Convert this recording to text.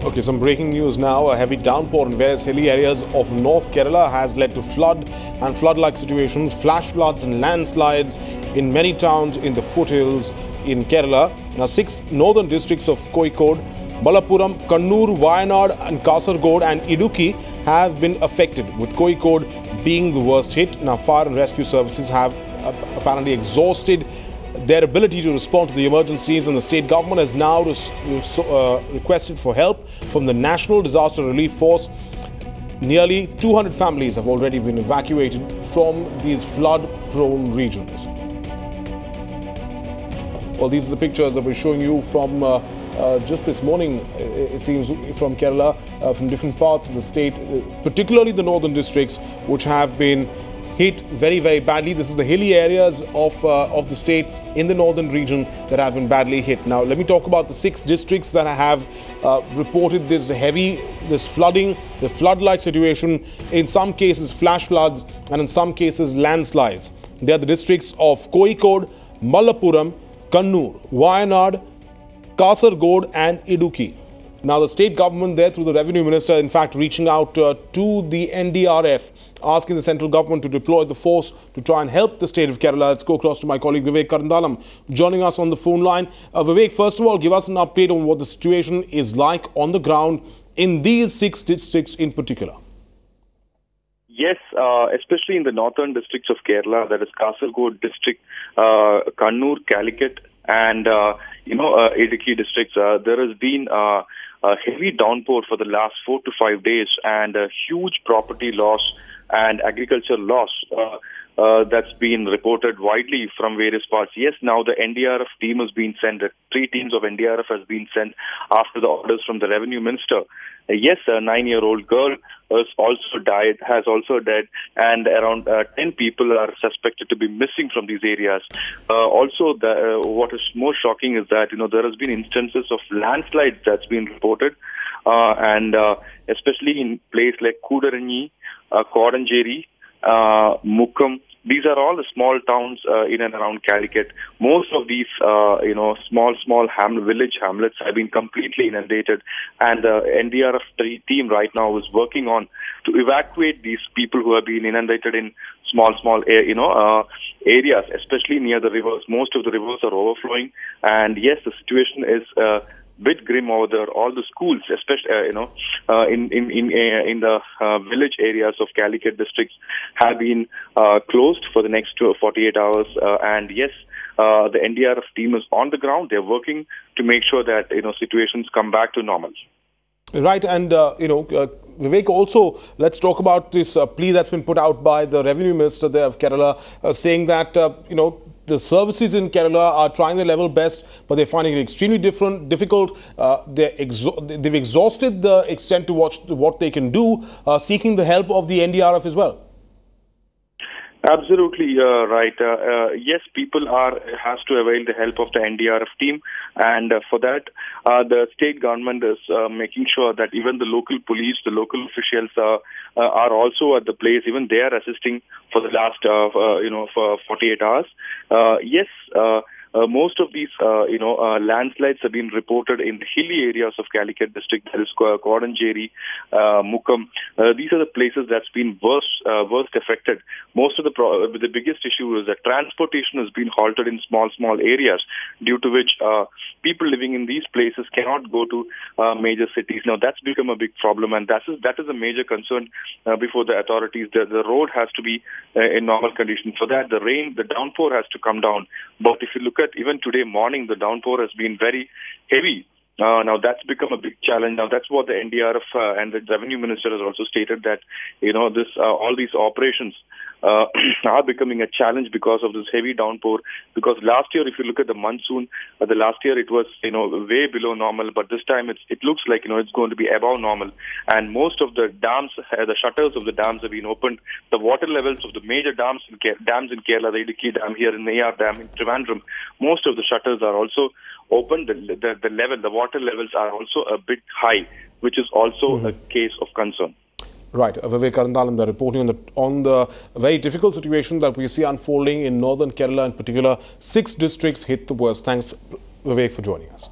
Okay, some breaking news now. A heavy downpour in various hilly areas of North Kerala has led to flood and flood-like situations, flash floods and landslides in many towns in the foothills in Kerala. Now, 6 northern districts of Kozhikode, Malappuram, Kannur, Wayanad and Kasaragod and Idukki have been affected, with Kozhikode being the worst hit. Now, fire and rescue services have apparently exhausted their ability to respond to the emergencies, and the state government has now requested for help from the National Disaster Relief Force. Nearly 200 families have already been evacuated from these flood-prone regions. Well, these are the pictures that we're showing you from just this morning, it seems, from Kerala, from different parts of the state, particularly the northern districts, which have been hit very, very badly. This is the hilly areas of the state in the northern region that have been badly hit. Now, let me talk about the 6 districts that have reported this flooding, the flood-like situation, in some cases flash floods, and in some cases landslides. They are the districts of Kozhikode, Malappuram, Kannur, Wayanad, Kasaragod and Idukki. Now, the state government there, through the revenue minister, in fact, reaching out to the NDRF, asking the central government to deploy the force to try and help the state of Kerala. Let's go across to my colleague Vivek Karandalam, joining us on the phone line. Vivek, first of all, give us an update on what the situation is like on the ground in these 6 districts in particular. Yes, especially in the northern districts of Kerala, that is Kasaragod district, Kannur, Calicut, and Idukki districts. There has been a heavy downpour for the last 4 to 5 days, and a huge property loss and agriculture loss that's been reported widely from various parts. Yes, now the NDRF team has been sent. 3 teams of NDRF has been sent after the orders from the revenue minister. Yes, a 9-year-old girl has also died, and around 10 people are suspected to be missing from these areas. Also, what is more shocking is that there has been instances of landslides that's been reported, and especially in places like Kudaranyi, Kodanjeri, Mukkam. These are all the small towns in and around Calicut. Most of these, small village hamlets have been completely inundated, and the NDRF team right now is working on to evacuate these people who have been inundated in small areas, especially near the rivers. Most of the rivers are overflowing, and yes, the situation is bit grim over there. All the schools, especially in the village areas of Calicut districts, have been closed for the next 48 hours. And yes, the NDRF team is on the ground. They're working to make sure that situations come back to normal. Right, and Vivek, also let's talk about this plea that's been put out by the revenue minister there of Kerala, saying that the services in Kerala are trying their level best, but they're finding it extremely difficult. They've exhausted the extent to what they can do, seeking the help of the NDRF as well. Absolutely right. Yes, people has to avail the help of the NDRF team, and for that, the state government is making sure that even the local police, the local officials are also at the place. Even they are assisting for the last for 48 hours. Yes. Most of these, landslides have been reported in the hilly areas of Calicut district, that is Kodanjeri, Mukkam. These are the places that's been worst affected. Most of the biggest issue is that transportation has been halted in small areas, due to which people living in these places cannot go to major cities. Now that's become a big problem, and that is a major concern before the authorities. The road has to be in normal condition. For that, the downpour has to come down. But if you look at even today morning, the downpour has been very heavy. Now that's become a big challenge. Now that's what the NDRF and the revenue minister has also stated, that all these operations are becoming a challenge because of this heavy downpour. Because last year, if you look at the monsoon, the last year it was way below normal, but this time it looks like it's going to be above normal. And most of the dams, the shutters of the dams have been opened. The water levels of the major dams in Kerala, the Idukki Dam here, in Neyar Dam in Trivandrum, most of the shutters are also open. The water levels are also a bit high, which is also a case of concern. Right, Vivek Karandalam reporting on the very difficult situation that we see unfolding in northern Kerala in particular. 6 districts hit the worst. Thanks, Vivek, for joining us.